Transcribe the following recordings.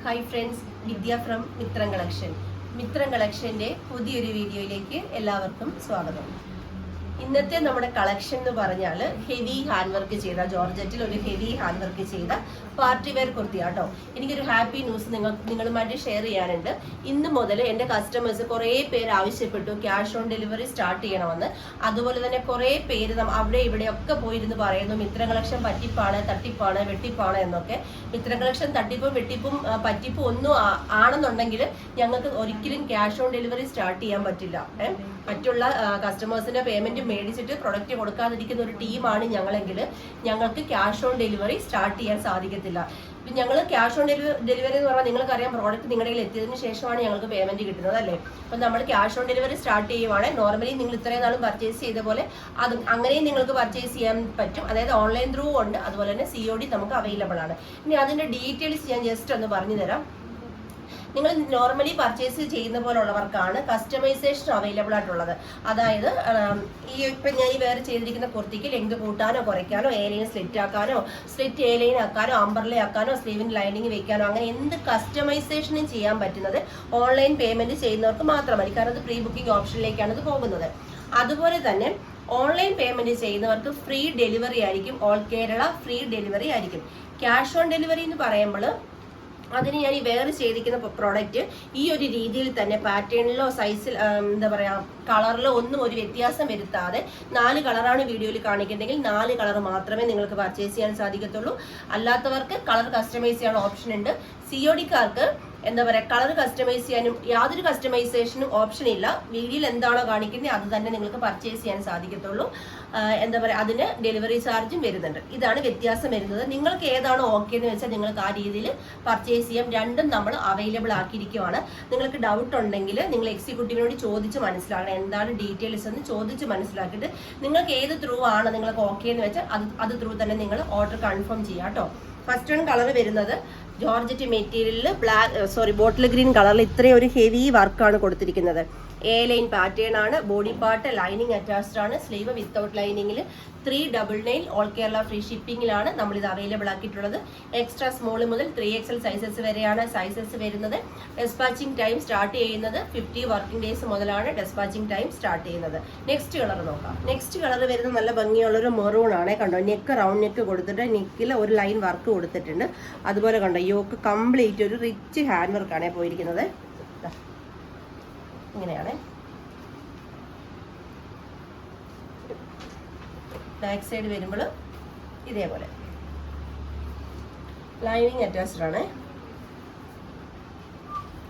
Hi friends, Vidya from Mitran Collection. Mitran Collectionന്റെ പുതിയൊരു വീഡിയോയിലേക്ക് എല്ലാവർക്കും സ്വാഗതം. ഇന്നത്തെ നമ്മുടെ കളക്ഷൻ എന്ന് പറഞ്ഞാൽ ഹെവി ഹാൻഡ് വർക്ക് ചെയ്ത ജോർജറ്റിൽ ഒരു ഹെവി ഹാൻഡ് വർക്ക് ചെയ്ത പാർട്ടി വെയർ കുർത്തിയാട്ടോ. എനിക്കൊരു ഹാപ്പി ന്യൂസ് നിങ്ങളുമായിട്ട് ഷെയർ ചെയ്യാനുണ്ട്. ഇന്ന് മുതൽ എൻ്റെ കസ്റ്റമേഴ്സ് കുറേ പേര് ആവശ്യപ്പെട്ടു ക്യാഷ് ഓൺ ഡെലിവറി സ്റ്റാർട്ട് ചെയ്യണമെന്ന്. അതുപോലെ തന്നെ കുറേ പേര് അവിടെ ഇവിടെയൊക്കെ പോയിരുന്ന് പറയുന്നു മിത്രം കളക്ഷൻ പറ്റിപ്പാണ്, തട്ടിപ്പാണ്, വെട്ടിപ്പാണ് എന്നൊക്കെ. മിത്രം കളക്ഷൻ തട്ടിപ്പും വെട്ടിപ്പും പറ്റിപ്പും ഒന്നും ആണെന്നുണ്ടെങ്കിൽ ഞങ്ങൾക്ക് ഒരിക്കലും ക്യാഷ് ഓൺ ഡെലിവറി സ്റ്റാർട്ട് ചെയ്യാൻ പറ്റില്ല. മറ്റുള്ള കസ്റ്റമേഴ്സിന്റെ പേയ്മെന്റ് മേടിച്ചിട്ട് പ്രൊഡക്റ്റ് കൊടുക്കാതിരിക്കുന്ന ഒരു ടീമാണ് ഞങ്ങളെങ്കിൽ ഞങ്ങൾക്ക് ക്യാഷ് ഓൺ ഡെലിവറി സ്റ്റാർട്ട് ചെയ്യാൻ സാധിക്കത്തില്ല. ഞങ്ങൾ ക്യാഷ് ഓൺ ഡെലിവറി എന്ന് പറഞ്ഞാൽ നിങ്ങൾക്കറിയാം, പ്രോഡക്റ്റ് നിങ്ങളുടെ കയ്യിൽ എത്തിയതിനു ശേഷമാണ് ഞങ്ങൾക്ക് പേയ്മെന്റ് കിട്ടുന്നത് അല്ലേ. അപ്പം നമ്മൾ ക്യാഷ് ഓൺ ഡെലിവറി സ്റ്റാർട്ട് ചെയ്യുവാണ്. നോർമലി നിങ്ങൾ ഇത്രയും നാളും പർച്ചേസ് ചെയ്ത പോലെ അത് അങ്ങനെയും നിങ്ങൾക്ക് പർച്ചേസ് ചെയ്യാൻ പറ്റും. അതായത് ഓൺലൈൻ ത്രൂ ഉണ്ട്, അതുപോലെ തന്നെ COD നമുക്ക് അവൈലബിൾ ആണ്. ഇനി അതിന്റെ ഡീറ്റെയിൽസ് ഞാൻ ജസ്റ്റ് ഒന്ന് പറഞ്ഞു തരാം. നിങ്ങൾ നോർമലി പർച്ചേസ് ചെയ്യുന്ന പോലുള്ളവർക്കാണ് കസ്റ്റമൈസേഷൻ അവൈലബിൾ ആയിട്ടുള്ളത്. അതായത് ഇപ്പം ഞാൻ ഈ വേറെ ചെയ്തിരിക്കുന്ന കുർത്തിക്ക് ലെങ്ത് കൂട്ടാനോ കുറയ്ക്കാനോ, എ-ലൈൻ സ്ലിറ്റ് ആക്കാനോ, സ്ലിറ്റ് എ-ലൈൻ ആക്കാനോ, അംബർല ആക്കാനോ, സ്ലീവിന് ലൈനിങ് വെക്കാനോ, അങ്ങനെ എന്ത് കസ്റ്റമൈസേഷനും ചെയ്യാൻ പറ്റുന്നത് ഓൺലൈൻ പേയ്മെന്റ് ചെയ്യുന്നവർക്ക് മാത്രമായിരിക്കും. കാരണം അത് പ്രീ ബുക്കിംഗ് ഓപ്ഷനിലേക്കാണ് ഇത് പോകുന്നത്. അതുപോലെ തന്നെ ഓൺലൈൻ പേയ്മെന്റ് ചെയ്യുന്നവർക്ക് ഫ്രീ ഡെലിവറി ആയിരിക്കും. ഓൾ കേരള ഫ്രീ ഡെലിവറി ആയിരിക്കും. ക്യാഷ് ഓൺ ഡെലിവറി എന്ന് പറയുമ്പോൾ അതിന് ഞാൻ ഈ വേറെ ചെയ്തിരിക്കുന്ന പ്രോഡക്റ്റ് ഈ ഒരു രീതിയിൽ തന്നെ പാറ്റേണിലോ സൈസിൽ എന്താ പറയുക കളറിലോ ഒന്നും ഒരു വ്യത്യാസം വരുത്താതെ 4 കളറാണ് വീഡിയോയിൽ കാണിക്കുന്നുണ്ടെങ്കിൽ 4 കളർ മാത്രമേ നിങ്ങൾക്ക് പർച്ചേസ് ചെയ്യാൻ സാധിക്കത്തുള്ളൂ. അല്ലാത്തവർക്ക് കളർ കസ്റ്റമൈസ് ചെയ്യാൻ ഓപ്ഷൻ ഉണ്ട്. COD-കാർക്ക് എന്താ പറയുക കളർ കസ്റ്റമൈസ് ചെയ്യാനും യാതൊരു കസ്റ്റമൈസേഷനും ഓപ്ഷൻ ഇല്ല. വീഡിയോയിൽ എന്താണോ കാണിക്കുന്നത് അത് തന്നെ നിങ്ങൾക്ക് പർച്ചേസ് ചെയ്യാൻ സാധിക്കത്തുള്ളൂ. എന്താ പറയുക അതിന് ഡെലിവറി ചാർജും വരുന്നുണ്ട്. ഇതാണ് വ്യത്യാസം വരുന്നത്. നിങ്ങൾക്ക് ഏതാണോ ഓക്കെ എന്ന് വെച്ചാൽ നിങ്ങൾക്ക് ആ രീതിയിൽ പർച്ചേസ് ചെയ്യാം. രണ്ടും നമ്മൾ അവൈലബിൾ ആക്കിയിരിക്കുവാണ്. നിങ്ങൾക്ക് ഡൗട്ട് ഉണ്ടെങ്കിൽ നിങ്ങൾ എക്സിക്യൂട്ടീവിനോട് ചോദിച്ച് മനസ്സിലാക്കണം, എന്താണ് ഡീറ്റെയിൽസ് എന്ന് ചോദിച്ച് മനസ്സിലാക്കിയിട്ട് നിങ്ങൾക്ക് ഏത് ത്രൂ ആണ് നിങ്ങൾക്ക് ഓക്കെ എന്ന് വെച്ചാൽ അത് ത്രൂ തന്നെ നിങ്ങൾ ഓർഡർ കൺഫേം ചെയ്യാം കേട്ടോ. ഫസ്റ്റ് വൺ കളർ വരുന്നത് ജോർജറ്റ് മെറ്റീരിയലിൽ ബോട്ടിൽ ഗ്രീൻ കളറിൽ ഇത്രയും ഒരു ഹെവി വർക്കാണ് കൊടുത്തിരിക്കുന്നത്. A-ലൈൻ പാറ്റേൺ ആണ്. ബോഡി പാർട്ട് ലൈനിങ് അറ്റാച്ച്ഡ് ആണ്. സ്ലീവ് വിത്തൗട്ട് ലൈനിങ്ങിൽ 399 ഓൾ കേരള ഫ്രീ ഷിപ്പിംഗിലാണ് നമ്മളിത് അവൈലബിൾ ആക്കിയിട്ടുള്ളത്. എക്സ്ട്രാ സ്മോൾ മുതൽ 3XL സൈസസ് വരെയാണ് സൈസസ് വരുന്നത്. ഡെസ്പാച്ചിങ് ടൈം സ്റ്റാർട്ട് ചെയ്യുന്നത് 50 വർക്കിംഗ് ഡേയ്സ് മുതലാണ് ഡെസ്പാച്ചിങ് ടൈം സ്റ്റാർട്ട് ചെയ്യുന്നത്. നെക്സ്റ്റ് കളർ നോക്കാം. നെക്സ്റ്റ് കളർ വരുന്നത് നല്ല ഭംഗിയുള്ളൊരു മെറൂൺ ആണ്. കണ്ടോ, നെക്ക് റൗണ്ട് നെക്ക് കൊടുത്തിട്ട് നെക്കിൽ ഒരു ലൈൻ വർക്ക് കൊടുത്തിട്ടുണ്ട്. അതുപോലെ കണ്ടോ യോക്ക് കംപ്ലീറ്റ് ഒരു റിച്ച് ഹാൻഡ് വർക്കാണ് പോയിരിക്കുന്നത്. ഇങ്ങനെയാണ്. ബാക്ക് സൈഡ് വരുമ്പോൾ ഇതേപോലെ ലൈനിങ് അറ്റാച്ച്ഡ് ആണ്.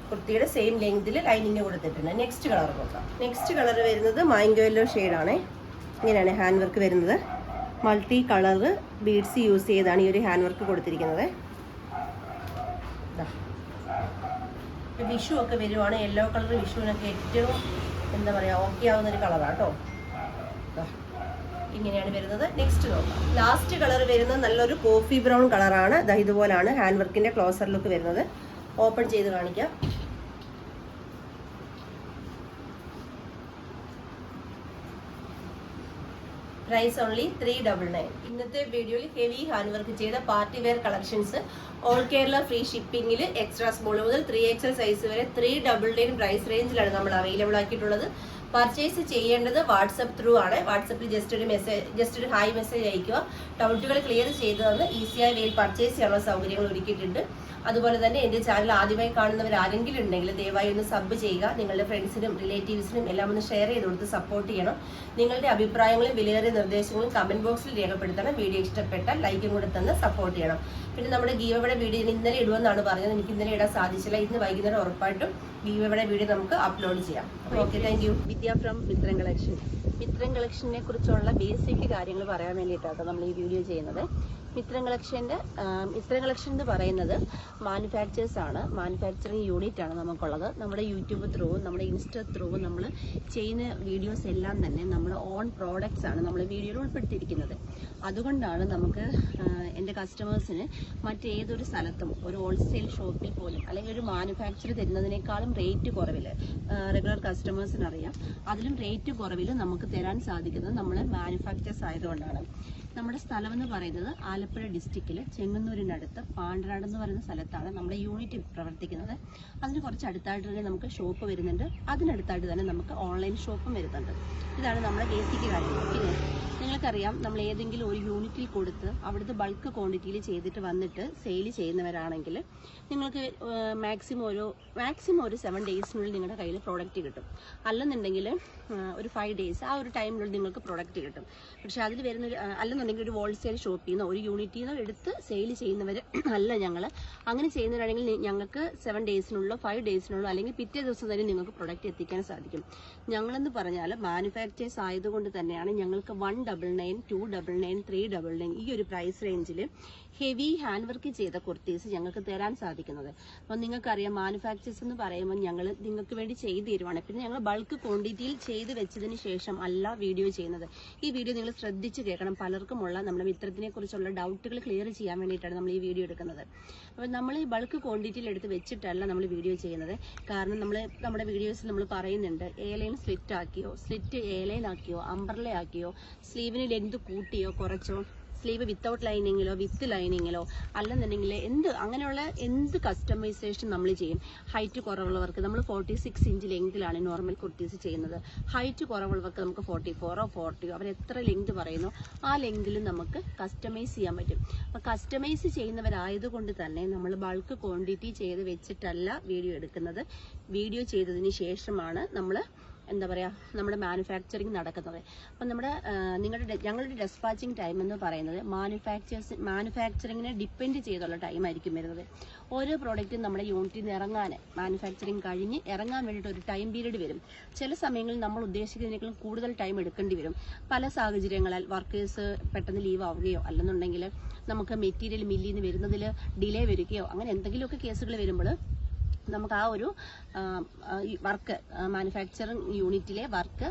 കുർത്തിയുടെ സെയിം ലെങ്തിൽ ലൈനിങ് കൊടുത്തിട്ടുണ്ട്. നെക്സ്റ്റ് കളർ നോക്കാം. നെക്സ്റ്റ് കളർ വരുന്നത് മാംഗോ യെല്ലോ ഷെയ്ഡാണ്. ഇങ്ങനെയാണ് ഹാൻഡ് വർക്ക് വരുന്നത്. മൾട്ടി കളർ ബീഡ്സ് യൂസ് ചെയ്താണ് ഈ ഒരു ഹാൻഡ് വർക്ക് കൊടുത്തിരിക്കുന്നത്. വിഷു ഒക്കെ വരുവാണ്. യെല്ലോ കളർ വിഷുവിനൊക്കെ ഏറ്റവും എന്താ പറയുക ഓക്കെ ആവുന്ന ഒരു കളറാണ് കേട്ടോ. ഇങ്ങനെയാണ് വരുന്നത്. നെക്സ്റ്റ് നോക്കാം. ലാസ്റ്റ് കളർ വരുന്നത് നല്ലൊരു കോഫി ബ്രൗൺ കളറാണ്. ഇതുപോലാണ് ഹാൻഡ് വർക്കിന്റെ ക്ലോസർ ലുക്ക് വരുന്നത്. ഓപ്പൺ ചെയ്ത് കാണിക്കാം. Price only 399. ഇന്നത്തെ വീഡിയോയിൽ ഹെവി ഹാൻഡ് വർക്ക് ചെയ്ത party wear collections all Kerala free ഷിപ്പിംഗിൽ എക്സ്ട്രാ സ്മോൾ മുതൽ 3XL സൈസ് വരെ 399 പ്രൈസ് റേഞ്ചിലാണ് നമ്മൾ അവൈലബിൾ ആക്കിയിട്ടുള്ളത്. പർച്ചേസ് ചെയ്യേണ്ടത് വാട്സപ്പ് ത്രൂ ആണ്. വാട്സപ്പിൽ ജസ്റ്റ് ഒരു ഹായ് മെസ്സേജ് അയക്കുക. ഡൗട്ടുകൾ ക്ലിയർ ചെയ്ത് തന്ന് ഈസിയായ വേയിൽ പർച്ചേസ് ചെയ്യാനുള്ള സൗകര്യങ്ങൾ ഒരുക്കിയിട്ടുണ്ട്. അതുപോലെ തന്നെ എൻ്റെ ചാനൽ ആദ്യമായി കാണുന്നവർ ആരെങ്കിലും ഉണ്ടെങ്കിൽ ദയവായി ഒന്ന് സബ് ചെയ്യുക. നിങ്ങളുടെ ഫ്രണ്ട്സിനും റിലേറ്റീവ്സിനും എല്ലാം ഒന്ന് ഷെയർ ചെയ്ത് കൊടുത്ത് സപ്പോർട്ട് ചെയ്യണം. നിങ്ങളുടെ അഭിപ്രായങ്ങളും വിലയേറിയ നിർദ്ദേശങ്ങളും കമന്റ് ബോക്സിൽ രേഖപ്പെടുത്തണം. വീഡിയോ ഇഷ്ടപ്പെട്ടാൽ ലൈക്കും കൂടെ തന്ന് സപ്പോർട്ട് ചെയ്യണം. പിന്നെ നമ്മുടെ ഗീവയുടെ വീഡിയോ ഇന്നലെ ഇടുമെന്നാണ് പറഞ്ഞത്. എനിക്ക് ഇന്നലെ ഇടാൻ സാധിച്ചില്ല. ഇന്ന് വൈകുന്നേരം ഉറപ്പായിട്ടും ഗീവയുടെ വീഡിയോ നമുക്ക് അപ്ലോഡ് ചെയ്യാം. Okay, thank you. Vidya from Mithram collection. Mithram കളക്ഷനെ കുറിച്ചുള്ള ബേസിക് കാര്യങ്ങൾ പറയാൻ വേണ്ടിയിട്ടാണ് നമ്മൾ ഈ വീഡിയോ ചെയ്യുന്നത്. മിത്രം കളക്ഷൻ എന്ന് പറയുന്നത് മാനുഫാക്ചേഴ്സ് ആണ്. മാനുഫാക്ചറിങ് യൂണിറ്റ് ആണ് നമുക്കുള്ളത്. നമ്മുടെ യൂട്യൂബ് ത്രൂവും നമ്മുടെ ഇൻസ്റ്റ ത്രൂവും നമ്മൾ ചെയ്യുന്ന വീഡിയോസ് എല്ലാം തന്നെ നമ്മുടെ ഓൺ പ്രോഡക്റ്റ്സ് ആണ് നമ്മൾ വീഡിയോയിൽ ഉൾപ്പെടുത്തിയിരിക്കുന്നത്. അതുകൊണ്ടാണ് നമുക്ക് എൻ്റെ കസ്റ്റമേഴ്സിന് മറ്റേതൊരു സ്ഥലത്തും ഒരു ഹോൾസെയിൽ ഷോപ്പിൽ പോലും അല്ലെങ്കിൽ ഒരു മാനുഫാക്ചർ തരുന്നതിനേക്കാളും റേറ്റ് കുറവിൽ റെഗുലർ കസ്റ്റമേഴ്സിന് അറിയാം. അതിലും റേറ്റ് കുറവിൽ നമുക്ക് തരാൻ സാധിക്കുന്നത് നമ്മൾ മാനുഫാക്ചേഴ്സ് ആയതുകൊണ്ടാണ്. നമ്മുടെ സ്ഥലം എന്ന് പറയുന്നത് ആലപ്പുഴ ഡിസ്ട്രിക്റ്റിൽ ചെങ്ങന്നൂരിനടുത്ത് പാണ്ടനാട് എന്ന് പറയുന്ന സ്ഥലത്താണ് നമ്മുടെ യൂണിറ്റ് പ്രവർത്തിക്കുന്നത്. അതിന് കുറച്ച് അടുത്തായിട്ട് തന്നെ നമുക്ക് ഷോപ്പ് വരുന്നുണ്ട്. അതിനടുത്തായിട്ട് തന്നെ നമുക്ക് ഓൺലൈൻ ഷോപ്പും വരുന്നുണ്ട്. ഇതാണ് നമ്മുടെ ബേസിക് കാര്യങ്ങൾ. പിന്നെ നിങ്ങൾക്കറിയാം, നമ്മൾ ഏതെങ്കിലും ഒരു യൂണിറ്റിൽ കൊടുത്ത് അവിടുത്തെ ബൾക്ക് ക്വാണ്ടിറ്റിയിൽ ചെയ്തിട്ട് വന്നിട്ട് സെയിൽ ചെയ്യുന്നവരാണെങ്കിൽ നിങ്ങൾക്ക് മാക്സിമം ഒരു 7 ഡേയ്സിനുള്ളിൽ നിങ്ങളുടെ കയ്യിൽ പ്രോഡക്റ്റ് കിട്ടും. അല്ലെന്നുണ്ടെങ്കിൽ ഒരു 5 ഡേയ്സ് ആ ഒരു ടൈമിനുള്ളിൽ നിങ്ങൾക്ക് പ്രോഡക്റ്റ് കിട്ടും. പക്ഷെ അതിൽ വരുന്ന അല്ലെന്നുണ്ടെങ്കിൽ ഒരു ഹോൾസെയിൽ ഷോപ്പിൽ നിന്നോ ഒരു യൂണിറ്റിൽ നിന്നോ എടുത്ത് സെയിൽ ചെയ്യുന്നവർ അല്ല ഞങ്ങൾ. അങ്ങനെ ചെയ്യുന്നവരാണെങ്കിൽ ഞങ്ങൾക്ക് 7 ഡേയ്സിനുള്ളോ 5 ഡേയ്സിനുള്ളോ അല്ലെങ്കിൽ പിറ്റേ ദിവസം തന്നെ നിങ്ങൾക്ക് പ്രൊഡക്റ്റ് എത്തിക്കാൻ സാധിക്കും. ഞങ്ങളെന്ന് പറഞ്ഞാൽ മാനുഫാക്ചേഴ്സ് ആയതുകൊണ്ട് തന്നെയാണ് ഞങ്ങൾക്ക് 199, 299, 399 ഈ ഒരു പ്രൈസ് റേഞ്ചിൽ ഹെവി ഹാൻഡ് വർക്ക് ചെയ്ത കുർത്തീസ് ഞങ്ങൾക്ക് തരാൻ സാധിക്കുന്നത്. അപ്പം നിങ്ങൾക്കറിയാം, മാനുഫാക്ചേഴ്സ് എന്ന് പറയുമ്പോൾ ഞങ്ങൾ നിങ്ങൾക്ക് വേണ്ടി ചെയ്തു തരുവാണ്. പിന്നെ ഞങ്ങൾ ബൾക്ക് ക്വാണ്ടിറ്റിയിൽ ചെയ്ത് വെച്ചതിന് ശേഷം അല്ല വീഡിയോ ചെയ്യുന്നത്. ഈ വീഡിയോ നിങ്ങൾ ശ്രദ്ധിച്ച് കേൾക്കണം. പലർക്കുമുള്ള നമ്മുടെ മിത്രത്തിനെ കുറിച്ചുള്ള ഡൗട്ടുകൾ ക്ലിയർ ചെയ്യാൻ വേണ്ടിയിട്ടാണ് നമ്മൾ ഈ വീഡിയോ എടുക്കുന്നത്. അപ്പോൾ നമ്മൾ ഈ ബൾക്ക് ക്വാണ്ടിറ്റിയിൽ എടുത്ത് വെച്ചിട്ടല്ല നമ്മൾ വീഡിയോ ചെയ്യുന്നത്. കാരണം നമ്മുടെ വീഡിയോസിൽ നമ്മൾ പറയുന്നുണ്ട്, എ ലൈൻ സ്ലിറ്റ് ആക്കിയോ, സ്ലിറ്റ് എ ലൈൻ ആക്കിയോ, അംബ്രല ആക്കിയോ, സ്ലീവിന് ലെങ്ത് കൂട്ടിയോ കുറച്ചോ, സ്ലീവ് വിത്തൗട്ട് ലൈനിങ്ങിലോ വിത്ത് ലൈനിങ്ങിലോ അല്ലെന്നുണ്ടെങ്കിൽ അങ്ങനെയുള്ള എന്ത് കസ്റ്റമൈസേഷൻ നമ്മൾ ചെയ്യും. ഹൈറ്റ് കുറവുള്ളവർക്ക് നമ്മൾ 46 ഇഞ്ച് ലെങ്തിലാണ് നോർമൽ കുർത്തീസ് ചെയ്യുന്നത്. ഹൈറ്റ് കുറവുള്ളവർക്ക് നമുക്ക് 44ഓ 40ഓ അവർ എത്ര ലെങ്ത് പറയുന്നു ആ ലെങ്തിൽ നമുക്ക് കസ്റ്റമൈസ് ചെയ്യാൻ പറ്റും. അപ്പോൾ കസ്റ്റമൈസ് ചെയ്യുന്നവരായതുകൊണ്ട് തന്നെ നമ്മൾ ബൾക്ക് ക്വാണ്ടിറ്റി ചെയ്ത് വെച്ചിട്ടല്ല വീഡിയോ എടുക്കുന്നത്. വീഡിയോ ചെയ്തതിന് ശേഷമാണ് നമ്മൾ നമ്മുടെ മാനുഫാക്ചറിങ് നടക്കുന്നത്. അപ്പം ഞങ്ങളുടെ ഡെസ്പാച്ചിങ് ടൈം എന്ന് പറയുന്നത് മാനുഫാക്ചറിങ്ങിനെ ഡിപ്പെൻഡ് ചെയ്തുള്ള ടൈം ആയിരിക്കും വരുന്നത്. ഓരോ പ്രോഡക്റ്റും നമ്മുടെ യൂണിറ്റിൽ നിന്ന് മാനുഫാക്ചറിങ് കഴിഞ്ഞ് ഇറങ്ങാൻ വേണ്ടിയിട്ട് ഒരു ടൈം പീരീഡ് വരും. ചില സമയങ്ങളിൽ നമ്മൾ ഉദ്ദേശിക്കുന്നതിനേക്കാളും കൂടുതൽ ടൈം എടുക്കേണ്ടി വരും. പല സാഹചര്യങ്ങളാൽ വർക്കേഴ്സ് പെട്ടെന്ന് ലീവ് ആവുകയോ അല്ലെന്നുണ്ടെങ്കിൽ നമുക്ക് മെറ്റീരിയൽ മില്ലിൽ നിന്ന് വരുന്നതിൽ ഡിലേ വരികയോ അങ്ങനെ എന്തെങ്കിലുമൊക്കെ കേസുകൾ വരുമ്പോൾ നമുക്ക് ആ ഒരു വർക്ക് മാനുഫാക്ചറിങ് യൂണിറ്റിലെ വർക്ക്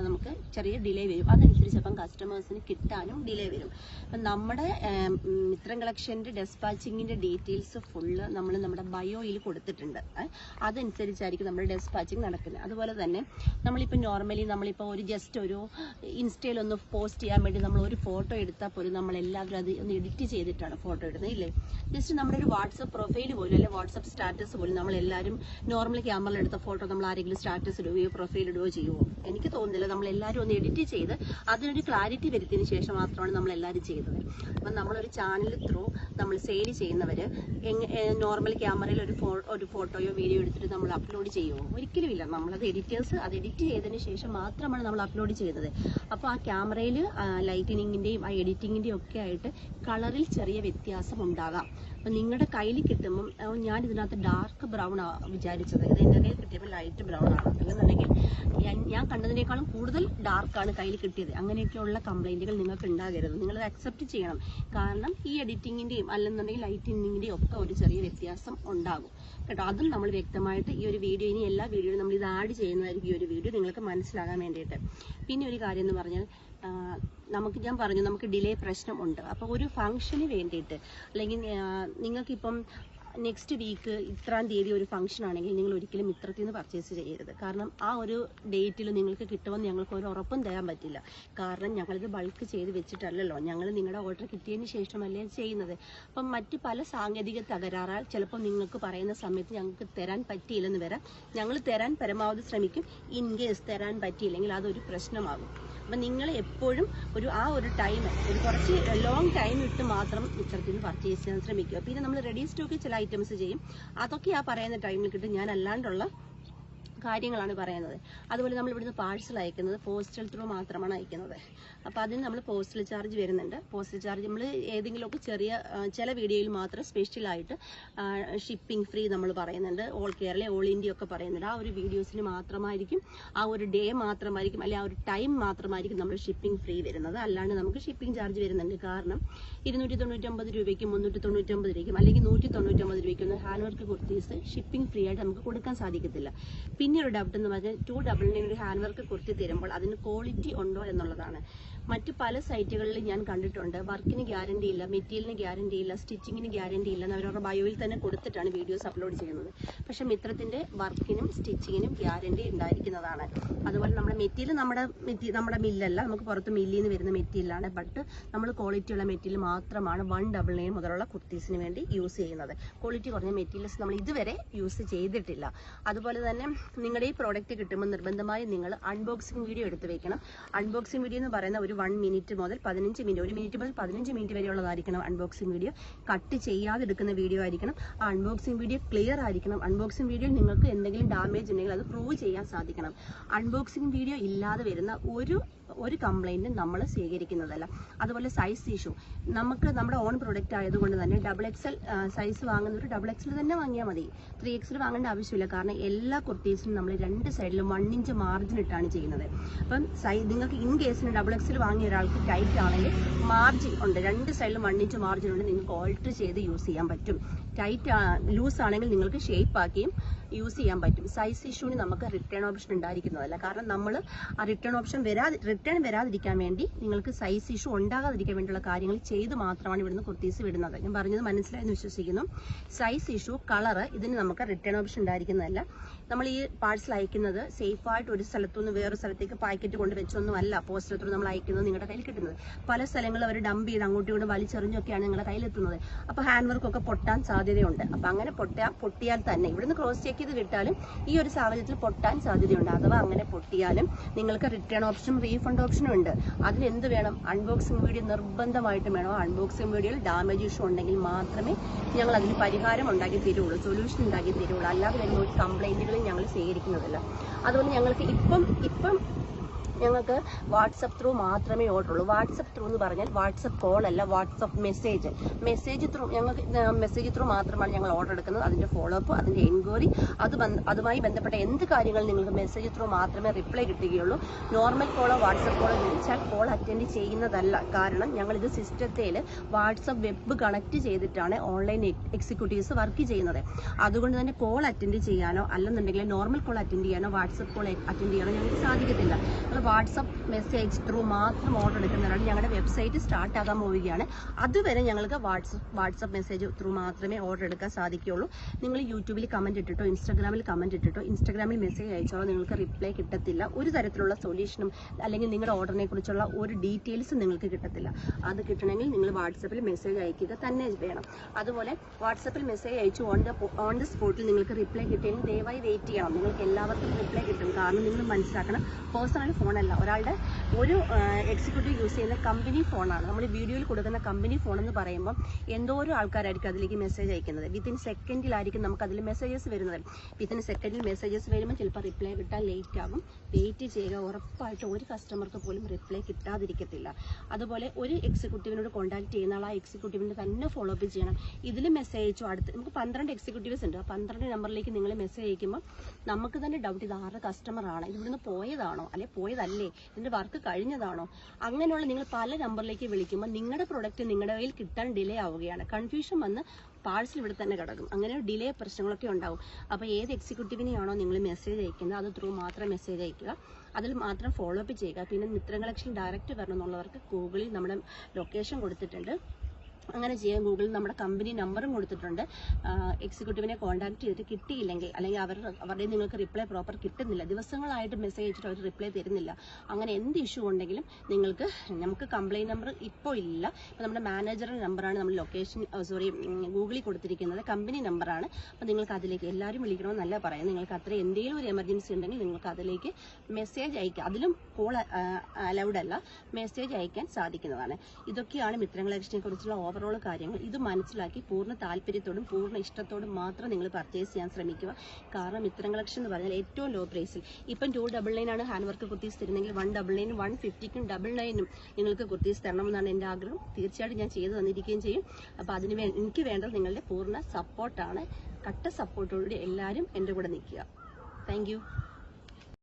നമുക്ക് ചെറിയ ഡിലേ വരും. അതനുസരിച്ച് അപ്പം കസ്റ്റമേഴ്സിന് കിട്ടാനും ഡിലേ വരും. അപ്പം നമ്മുടെ മിത്രം കളക്ഷൻ്റെ ഡെസ്പാച്ചിങ്ങിൻ്റെ ഡീറ്റെയിൽസ് ഫുള്ള് നമ്മുടെ ബയോയിൽ കൊടുത്തിട്ടുണ്ട്. അതനുസരിച്ചായിരിക്കും നമ്മുടെ ഡെസ്പാച്ചിങ് നടക്കുന്നത്. അതുപോലെ തന്നെ നോർമലി ഒരു ജസ്റ്റ് ഒരു ഇൻസ്റ്റയിലൊന്ന് പോസ്റ്റ് ചെയ്യാൻ വേണ്ടി നമ്മൾ ഒരു ഫോട്ടോ എടുത്താൽ പോലും നമ്മളെല്ലാവരും അത് ഒന്ന് എഡിറ്റ് ചെയ്തിട്ടാണ് ഫോട്ടോ ഇടുന്നത്, ഇല്ലേ? ജസ്റ്റ് നമ്മുടെ ഒരു വാട്സപ്പ് പ്രൊഫൈൽ പോലും അല്ലെങ്കിൽ വാട്സപ്പ് സ്റ്റാറ്റസ് പോലും നമ്മളെല്ലാവരും നോർമൽ ക്യാമറയിൽ എടുത്ത ഫോട്ടോ നമ്മൾ ആരെങ്കിലും സ്റ്റാറ്റസ് ഇടുകയോ പ്രൊഫൈൽ ഇടുകയോ ചെയ്യുമോ? എനിക്ക് തോന്നുന്നില്ല. നമ്മളെല്ലാവരും ഒന്ന് എഡിറ്റ് ചെയ്ത് അതിനൊരു ക്ലാരിറ്റി വരുത്തിയതിന് ശേഷം മാത്രമാണ് നമ്മളെല്ലാവരും ചെയ്തത്. അപ്പം നമ്മളൊരു ചാനൽ ത്രൂ നമ്മൾ സെയിൽ ചെയ്യുന്നവർ നോർമൽ ക്യാമറയിൽ ഒരു ഫോട്ടോയോ വീഡിയോ എടുത്തിട്ട് നമ്മൾ അപ്ലോഡ് ചെയ്യുമോ? ഒരിക്കലുമില്ല. നമ്മളത് എഡിറ്റേഴ്സ് അത് എഡിറ്റ് ചെയ്തതിന് ശേഷം മാത്രമാണ് നമ്മൾ അപ്ലോഡ് ചെയ്തത്. അപ്പോൾ ആ ക്യാമറയിൽ ലൈറ്റനിങ്ങിൻ്റെയും ആ എഡിറ്റിങ്ങിൻ്റെയും ഒക്കെ ആയിട്ട് കളറിൽ ചെറിയ വ്യത്യാസം ഉണ്ടാകാം. അപ്പം നിങ്ങളുടെ കയ്യിൽ കിട്ടുമ്പം ഞാൻ ഇതിനകത്ത് ഡാർക്ക് ബ്രൗൺ വിചാരിച്ചത്, ഇത് എൻ്റെ കയ്യിൽ കിട്ടിയപ്പോൾ ലൈറ്റ് ബ്രൗൺ ആണ്. അല്ലെന്നുണ്ടെങ്കിൽ ഞാൻ കണ്ടതിനേക്കാളും കൂടുതൽ ഡാർക്കാണ് കയ്യിൽ കിട്ടിയത്. അങ്ങനെയൊക്കെയുള്ള കംപ്ലൈൻറ്റുകൾ നിങ്ങൾക്ക് ഉണ്ടാകരുത്. നിങ്ങളത് അക്സെപ്റ്റ് ചെയ്യണം. കാരണം ഈ എഡിറ്റിങ്ങിൻ്റെയും അല്ലെന്നുണ്ടെങ്കിൽ ലൈറ്റിങ്ങിൻ്റെയും ഒക്കെ ഒരു ചെറിയ വ്യത്യാസം ഉണ്ടാകും കേട്ടോ. അതും നമ്മൾ വ്യക്തമായിട്ട് ഈ ഒരു വീഡിയോ, ഇനി എല്ലാ വീഡിയോയും നമ്മൾ ഇത് ആഡ് ചെയ്യുന്നതായിരിക്കും ഈ ഒരു വീഡിയോ നിങ്ങൾക്ക് മനസ്സിലാകാൻ വേണ്ടിയിട്ട്. പിന്നെ ഒരു കാര്യം എന്ന് പറഞ്ഞാൽ ഞാൻ പറഞ്ഞു നമുക്ക് ഡിലേ പ്രശ്നം ഉണ്ട്. അപ്പോൾ ഒരു ഫംഗ്ഷന് വേണ്ടിയിട്ട് അല്ലെങ്കിൽ നിങ്ങൾക്കിപ്പം നെക്സ്റ്റ് വീക്ക് ഇത്രാം തീയതി ഒരു ഫംഗ്ഷൻ ആണെങ്കിൽ നിങ്ങൾ ഒരിക്കലും മിത്രത്തിൽ നിന്ന് പർച്ചേസ് ചെയ്യരുത്. കാരണം ആ ഒരു ഡേറ്റിൽ നിങ്ങൾക്ക് കിട്ടുമെന്ന് ഞങ്ങൾക്ക് ഒരു ഉറപ്പും തരാൻ പറ്റില്ല. കാരണം ഞങ്ങളിത് ബൾക്ക് ചെയ്ത് വെച്ചിട്ടല്ലല്ലോ, ഞങ്ങൾ നിങ്ങളുടെ ഓർഡർ കിട്ടിയതിന് ശേഷമല്ലേ ചെയ്യുന്നത്. അപ്പം മറ്റ് പല സാങ്കേതിക തകരാറാൽ ചിലപ്പോൾ നിങ്ങൾക്ക് പറയുന്ന സമയത്ത് ഞങ്ങൾക്ക് തരാൻ പറ്റിയില്ലെന്ന് വരാം. ഞങ്ങൾ തരാൻ പരമാവധി ശ്രമിക്കും. ഇൻ കേസ് തരാൻ പറ്റിയില്ലെങ്കിൽ അതൊരു പ്രശ്നമാകും. അപ്പം നിങ്ങൾ എപ്പോഴും ആ ഒരു ടൈം കുറച്ച് ലോങ് ടൈം ഇട്ട് മാത്രം മിത്രത്തിൽ നിന്ന് പർച്ചേസ് ചെയ്യാൻ ശ്രമിക്കുക. പിന്നെ നമ്മൾ റെഡി സ്റ്റോക്ക് ചില ഐറ്റംസ് ചെയ്യും. അതൊക്കെ ആ പറയുന്ന ടൈമിൽ കിട്ടും. ഞാൻ അല്ലാണ്ടുള്ള കാര്യങ്ങളാണ് പറയുന്നത്. അതുപോലെ നമ്മൾ ഇവിടുന്ന് പാഴ്സൽ അയക്കുന്നത് പോസ്റ്റൽ ത്രൂ മാത്രമാണ് അയക്കുന്നത്. അപ്പോൾ അതിന് നമ്മൾ പോസ്റ്റൽ ചാർജ് വരുന്നുണ്ട്. പോസ്റ്റൽ ചാർജ് നമ്മൾ ഏതെങ്കിലുമൊക്കെ ചില വീഡിയോയിൽ മാത്രം സ്പെഷ്യലായിട്ട് ഷിപ്പിംഗ് ഫ്രീ നമ്മൾ പറയുന്നുണ്ട്. ഓൾ കേരള ഓൾ ഇന്ത്യ ഒക്കെ പറയുന്നുണ്ട്. ആ ഒരു വീഡിയോസിന് മാത്രമായിരിക്കും, ആ ഒരു ഡേ മാത്രമായിരിക്കും, അല്ലെങ്കിൽ ആ ഒരു ടൈം മാത്രമായിരിക്കും നമ്മൾ ഷിപ്പിംഗ് ഫ്രീ വരുന്നത്. അല്ലാണ്ട് നമുക്ക് ഷിപ്പിംഗ് ചാർജ് വരുന്നുണ്ട്. കാരണം 299 രൂപയ്ക്കും 399 രൂപയ്ക്കും അല്ലെങ്കിൽ 199 രൂപയ്ക്കൊന്നും hand work kurtis shipping free ആയിട്ട് നമുക്ക് കൊടുക്കാൻ സാധിക്കത്തില്ല. പിന്നെ ഒരു ഡൗട്ട് എന്ന് പറഞ്ഞാൽ 299 ഒരു ഹാൻഡ് വർക്ക് കുർത്തി തരുമ്പോൾ അതിന് ക്വാളിറ്റി ഉണ്ടോ എന്നുള്ളതാണ്. മറ്റ് പല സൈറ്റുകളിൽ ഞാൻ കണ്ടിട്ടുണ്ട് വർക്കിന് ഗ്യാരണ്ടി ഇല്ല, മെറ്റീരിയലിന് ഗ്യാരണ്ടി ഇല്ല, സ്റ്റിച്ചിങ്ങിന് ഗ്യാരണ്ടി ഇല്ലെന്ന് അവരവരുടെ ബയോയിൽ തന്നെ കൊടുത്തിട്ടാണ് വീഡിയോസ് അപ്ലോഡ് ചെയ്യുന്നത്. പക്ഷെ മിത്രത്തിന്റെ വർക്കിനും സ്റ്റിച്ചിങ്ങിനും ഗ്യാരണ്ടി ഉണ്ടായിരിക്കുന്നതാണ്. അതുപോലെ നമ്മുടെ മെറ്റീരിയൽ നമ്മുടെ മില്ലല്ല, നമുക്ക് പുറത്ത് മില്ലിൽ നിന്ന് വരുന്ന മെറ്റീരിയലാണ്. ബട്ട് നമ്മൾ ക്വാളിറ്റിയുള്ള മെറ്റീരിയൽ മാത്രമാണ് 199 മുതലുള്ള കുർത്തീസിന് വേണ്ടി യൂസ് ചെയ്യുന്നത്. ക്വാളിറ്റി കുറഞ്ഞ മെറ്റീരിയൽസ് നമ്മൾ ഇതുവരെ യൂസ് ചെയ്തിട്ടില്ല. അതുപോലെ തന്നെ നിങ്ങളുടെ ഈ പ്രോഡക്റ്റ് കിട്ടുമ്പോൾ നിർബന്ധമായും നിങ്ങൾ അൺബോക്സിംഗ് വീഡിയോ എടുത്ത് വെക്കണം. അൺബോക്സിംഗ് വീഡിയോ എന്ന് പറയുന്ന ഒരു 1 മിനിറ്റ് മുതൽ 15 മിനിറ്റ്, 1 മിനിറ്റ് മുതൽ 15 മിനിറ്റ് വരെയുള്ളതായിരിക്കണം അൺബോക്സിംഗ് വീഡിയോ. കട്ട് ചെയ്യാതെ എടുക്കുന്ന വീഡിയോ ആയിരിക്കണം. ആ അൺബോക്സിംഗ് വീഡിയോ ക്ലിയർ ആയിരിക്കണം. അൺബോക്സിംഗ് വീഡിയോ നിങ്ങൾക്ക് എന്തെങ്കിലും ഡാമേജ് ഉണ്ടെങ്കിൽ അത് പ്രൂവ് ചെയ്യാൻ സാധിക്കണം. അൺബോക്സിംഗ് വീഡിയോ ഇല്ലാതെ വരുന്ന ഒരു കംപ്ലൈന്റും നമ്മൾ സ്വീകരിക്കുന്നതല്ല. അതുപോലെ സൈസ് ഇഷ്യൂ, നമുക്ക് നമ്മുടെ ഓൺ പ്രൊഡക്റ്റ് ആയതുകൊണ്ട് തന്നെ XXL സൈസ് വാങ്ങുന്നവർ XXL തന്നെ വാങ്ങിയാൽ മതി. 3XL വാങ്ങേണ്ട ആവശ്യമില്ല. കാരണം എല്ലാ കുർത്തീസിനും നമ്മൾ 2 സൈഡിലും 1 ഇഞ്ച് മാർജിൻ ഇട്ടാണ് ചെയ്യുന്നത്. അപ്പം നിങ്ങൾക്ക് ഇൻ കേസിന് XXL വാങ്ങിയ ഒരാൾക്ക് ടൈറ്റ് ആണെങ്കിൽ മാർജിൻ ഉണ്ട്, 2 സൈഡിലും 1 ഇഞ്ച് മാർജിൻ ഉണ്ട്. നിങ്ങൾക്ക് ഓൾട്ടർ ചെയ്ത് യൂസ് ചെയ്യാൻ പറ്റും. ടൈറ്റ് ലൂസ് ആണെങ്കിൽ നിങ്ങൾക്ക് ഷേപ്പ് ആക്കിയും യൂസ് ചെയ്യാൻ പറ്റും. സൈസ് ഇഷ്യൂവിന് നമുക്ക് റിട്ടേൺ ഓപ്ഷൻ ഉണ്ടായിരിക്കുന്നതല്ല. കാരണം നമ്മൾ ആ റിട്ടേൺ വരാതിരിക്കാൻ വേണ്ടി നിങ്ങൾക്ക് സൈസ് ഇഷ്യൂ ഉണ്ടാകാതിരിക്കാൻ വേണ്ടിയുള്ള കാര്യങ്ങൾ ചെയ്ത് മാത്രമാണ് ഇവിടുന്ന് കുർത്തീസ് വിടുന്നത്. ഞാൻ പറഞ്ഞത് മനസ്സിലായെന്ന് വിശ്വസിക്കുന്നു. സൈസ് ഇഷ്യൂ, കളറ്, ഇതിന് നമുക്ക് റിട്ടേൺ ഓപ്ഷൻ ഉണ്ടായിരിക്കുന്നതല്ല. നമ്മൾ ഈ പാഴ്സൽ അയക്കുന്നത് സേഫായിട്ട് ഒരു സ്ഥലത്തുനിന്ന് വേറൊരു സ്ഥലത്തേക്ക് പാക്കറ്റ് കൊണ്ട് വെച്ചൊന്നും അല്ല പോസ്റ്റർ ത്രൂ നമ്മൾ അയക്കുന്നത് നിങ്ങളുടെ കയ്യിൽ കിട്ടുന്നത്. പല സ്ഥലങ്ങളിൽ അവർ ഡംപ് ചെയ്ത് അങ്ങോട്ടും ഇങ്ങോട്ടും വലിച്ചെറിഞ്ഞൊക്കെയാണ് നിങ്ങളുടെ കയ്യിലെത്തുന്നത്. അപ്പോൾ ഹാൻഡ് വർക്കൊക്കെ പൊട്ടാൻ സാധ്യതയുണ്ട്. അപ്പം അങ്ങനെ പൊട്ടിയാൽ തന്നെ ഇവിടുന്ന് ക്രോസ് ചെക്ക് ചെയ്ത് വിട്ടാലും ഈ ഒരു സാഹചര്യത്തിൽ പൊട്ടാൻ സാധ്യതയുണ്ട്. അഥവാ അങ്ങനെ പൊട്ടിയാലും നിങ്ങൾക്ക് റിട്ടേൺ ഓപ്ഷനും റീഫണ്ട് ഓപ്ഷനും ഉണ്ട്. അതിന് എന്ത് വേണം? അൺബോക്സിംഗ് വീഡിയോ നിർബന്ധമായിട്ടും വേണം. അൺബോക്സിംഗ് വീഡിയോയിൽ ഡാമേജ് ഇഷ്യൂ ഉണ്ടെങ്കിൽ മാത്രമേ ഞങ്ങൾ അതിന് പരിഹാരം ഉണ്ടാക്കി തരുള്ളൂ, സൊല്യൂഷൻ ഉണ്ടാക്കി തരുള്ളൂ. അല്ലാതെ വരുന്ന ഒരു കംപ്ലൈന്റുകളും ഞങ്ങൾ സ്വീകരിക്കുന്നതല്ല. അതുപോലെ ഞങ്ങൾക്ക് ഇപ്പം ഞങ്ങൾക്ക് വാട്സപ്പ് ത്രൂ മാത്രമേ ഓർഡർ ഉള്ളൂ. വാട്സപ്പ് ത്രൂ എന്ന് പറഞ്ഞാൽ വാട്സപ്പ് കോൾ അല്ല, വാട്സപ്പ് മെസ്സേജ് ത്രൂ. ഞങ്ങൾക്ക് മെസ്സേജ് ത്രൂ മാത്രമാണ് ഞങ്ങൾ ഓർഡർ എടുക്കുന്നത്. അതിൻ്റെ ഫോളോ അപ്പ്, അതിൻ്റെ എൻക്വയറി, അതുമായി ബന്ധപ്പെട്ട എന്ത് കാര്യങ്ങൾ നിങ്ങൾക്ക് മെസ്സേജ് ത്രൂ മാത്രമേ റിപ്ലൈ കിട്ടുകയുള്ളൂ. നോർമൽ കോളോ വാട്സപ്പ് കോളോ വിളിച്ചാൽ കോൾ അറ്റൻഡ് ചെയ്യുന്നതല്ല. കാരണം ഞങ്ങളിത് സിസ്റ്റത്തിൽ വാട്സപ്പ് വെബ് കണക്ട് ചെയ്തിട്ടാണ് ഓൺലൈൻ എക്സിക്യൂട്ടീവ്സ് വർക്ക് ചെയ്യുന്നത്. അതുകൊണ്ട് തന്നെ കോൾ അറ്റൻഡ് ചെയ്യാനോ അല്ലെന്നുണ്ടെങ്കിൽ നോർമൽ കോൾ അറ്റൻഡ് ചെയ്യാനോ വാട്സപ്പ് കോൾ അറ്റൻഡ് ചെയ്യാനോ ഞങ്ങൾക്ക് സാധിക്കത്തില്ല. വാട്സപ്പ് മെസ്സേജ് ത്രൂ മാത്രം ഓർഡർ എടുക്കുന്നതാണ്. ഞങ്ങളുടെ വെബ്സൈറ്റ് സ്റ്റാർട്ട് ആകാൻ പോവുകയാണ്. അതുവരെ ഞങ്ങൾക്ക് വാട്സപ്പ് മെസ്സേജ് ത്രൂ മാത്രമേ ഓർഡർ എടുക്കാൻ സാധിക്കുകയുള്ളൂ. നിങ്ങൾ യൂട്യൂബിൽ കമന്റ് ഇട്ടിട്ടോ ഇൻസ്റ്റാഗ്രാമിൽ മെസ്സേജ് അയച്ചോ നിങ്ങൾക്ക് റിപ്ലൈ കിട്ടത്തില്ല. ഒരു തരത്തിലുള്ള സൊല്യൂഷനും അല്ലെങ്കിൽ നിങ്ങളുടെ ഓർഡറിനെ കുറിച്ചുള്ള ഒരു ഡീറ്റെയിൽസും നിങ്ങൾക്ക് കിട്ടത്തില്ല. അത് കിട്ടണമെങ്കിൽ നിങ്ങൾ വാട്സപ്പിൽ മെസ്സേജ് അയക്കുക തന്നെ വേണം. അതുപോലെ വാട്സപ്പിൽ മെസ്സേജ് അയച്ചു ഓൺ ദ സ്പോട്ടിൽ നിങ്ങൾക്ക് റിപ്ലൈ കിട്ടിയെങ്കിൽ ദയവായി വെയിറ്റ് ചെയ്യണം. നിങ്ങൾക്ക് എല്ലാവർക്കും റിപ്ലൈ കിട്ടും. കാരണം നിങ്ങൾ മനസ്സിലാക്കണം, പേഴ്സണൽ ഫോണല്ല, ഒരാളുടെ ഒരു എക്സിക്യൂട്ടീവ് യൂസ് ചെയ്യുന്ന കമ്പനി ഫോണാണ്. നമ്മൾ വീഡിയോയിൽ കൊടുക്കുന്ന കമ്പനി ഫോൺ എന്ന് പറയുമ്പോൾ എന്തോരോ ആൾക്കാരായിരിക്കും അതിലേക്ക് മെസ്സേജ് അയക്കുന്നത്. വിത്തിൻ സെക്കൻഡിലായിരിക്കും നമുക്ക് അതിൽ മെസ്സേജസ് വരുന്നത്. വിത്തിൻ സെക്കൻഡിൽ മെസ്സേജസ് വരുമ്പോൾ ചിലപ്പോൾ റിപ്ലൈ കിട്ടാൻ ലേറ്റ് ആകും. വെയിറ്റ് ചെയ്യുക. ഉറപ്പായിട്ട് ഒരു കസ്റ്റമർക്ക് പോലും റിപ്ലൈ കിട്ടാതിരിക്കത്തില്ല. അതുപോലെ ഒരു എക്സിക്യൂട്ടീവിനോട് കോൺടാക്ട് ചെയ്യുന്ന ആൾ ആ എക്സിക്യൂട്ടീവിനെ തന്നെ ഫോളോ അപ്പ് ചെയ്യണം. ഇതിൽ മെസ്സേജ് അയച്ചു നമുക്ക് 12 എക്സിക്യൂട്ടീവ്സ് ഉണ്ട്. 12 നമ്പറിലേക്ക് നിങ്ങൾ മെസ്സേജ് അയക്കുമ്പോൾ നമുക്ക് തന്നെ ഡൗട്ട്, ഇത് ആരുടെ കസ്റ്റമറാണ്, ഇത് ഇവിടുന്ന് പോയതാണോ അല്ലെ പോയതല്ലേ, ഇതിന്റെ വർക്ക് കഴിഞ്ഞതാണോ, അങ്ങനെയുള്ള നിങ്ങൾ പല നമ്പറിലേക്ക് വിളിക്കുമ്പോൾ നിങ്ങളുടെ പ്രൊഡക്റ്റ് നിങ്ങളുടെ കയ്യിൽ കിട്ടാൻ ഡിലേ ആവുകയാണ്. കൺഫ്യൂഷൻ വന്ന് പാഴ്സൽ ഇവിടെ തന്നെ കിടക്കും. അങ്ങനെ ഡിലേ പ്രശ്നങ്ങളൊക്കെ ഉണ്ടാവും. അപ്പോൾ ഏത് എക്സിക്യൂട്ടീവിനെയാണോ നിങ്ങൾ മെസ്സേജ് അയക്കുന്നത് അത് ത്രൂ മാത്രം മെസ്സേജ് അയക്കുക. അതിൽ മാത്രം ഫോളോ അപ്പ് ചെയ്യുക. പിന്നെ മിത്ര കളക്ഷൻ ഡയറക്റ്റ് വരണം എന്നുള്ളവർക്ക് ഗൂഗിളിൽ നമ്മുടെ ലൊക്കേഷൻ കൊടുത്തിട്ടുണ്ട്. അങ്ങനെ ചെയ്യാൻ ഗൂഗിളിൽ നമ്മുടെ കമ്പനി നമ്പറും കൊടുത്തിട്ടുണ്ട്. എക്സിക്യൂട്ടീവിനെ കോൺടാക്ട് ചെയ്തിട്ട് കിട്ടിയില്ലെങ്കിൽ അല്ലെങ്കിൽ അവരുടെ നിങ്ങൾക്ക് റിപ്ലൈ പ്രോപ്പർ കിട്ടുന്നില്ല, ദിവസങ്ങളായിട്ട് മെസ്സേജ് അയച്ചിട്ട് അവർ റിപ്ലൈ തരുന്നില്ല, അങ്ങനെ എന്ത് ഇഷ്യൂ ഉണ്ടെങ്കിലും നമുക്ക് കംപ്ലൈൻറ്റ് നമ്പർ ഇപ്പോൾ ഇല്ല. ഇപ്പോൾ നമ്മുടെ മാനേജറുടെ നമ്പറാണ് നമ്മൾ ഗൂഗിളിൽ കൊടുത്തിരിക്കുന്നത്, കമ്പനി നമ്പറാണ്. അപ്പോൾ നിങ്ങൾക്ക് അതിലേക്ക് എല്ലാവരും വിളിക്കണമെന്നല്ല പറയാം. നിങ്ങൾക്ക് അത്ര എന്തെങ്കിലും ഒരു എമർജൻസി ഉണ്ടെങ്കിൽ നിങ്ങൾക്ക് അതിലേക്ക് മെസ്സേജ് അയക്കുക. അതിലും കോൾ അലൗഡ് അല്ല, മെസ്സേജ് അയക്കാൻ സാധിക്കുന്നതാണ്. ഇതൊക്കെയാണ് മിത്ര കളക്ഷനെ കുറിച്ചുള്ള ഓവറോൾ കാര്യങ്ങൾ. ഇത് മനസ്സിലാക്കി പൂർണ്ണ താല്പര്യത്തോടും പൂർണ്ണ ഇഷ്ടത്തോടും മാത്രം നിങ്ങൾ പർച്ചേസ് ചെയ്യാൻ ശ്രമിക്കുക. കാരണം മിത്ര കളക്ഷൻ എന്ന് പറഞ്ഞാൽ ഏറ്റവും ലോ പ്രൈസിൽ ഇപ്പം 299 ആണ് ഹാൻഡ് വർക്ക് കുർത്തീസ് തരുന്നെങ്കിൽ 199 150ക്കും 99നും നിങ്ങൾക്ക് കുർത്തീസ് തരണമെന്നാണ് എൻ്റെ ആഗ്രഹം. തീർച്ചയായിട്ടും ഞാൻ ചെയ്തു തന്നിരിക്കുകയും ചെയ്യും. അപ്പോൾ എനിക്ക് വേണ്ടത് നിങ്ങളുടെ പൂർണ്ണ സപ്പോർട്ടാണ്. കട്ട സപ്പോർട്ടോടുകൂടി എല്ലാവരും എൻ്റെ കൂടെ നിൽക്കുക. Thank you.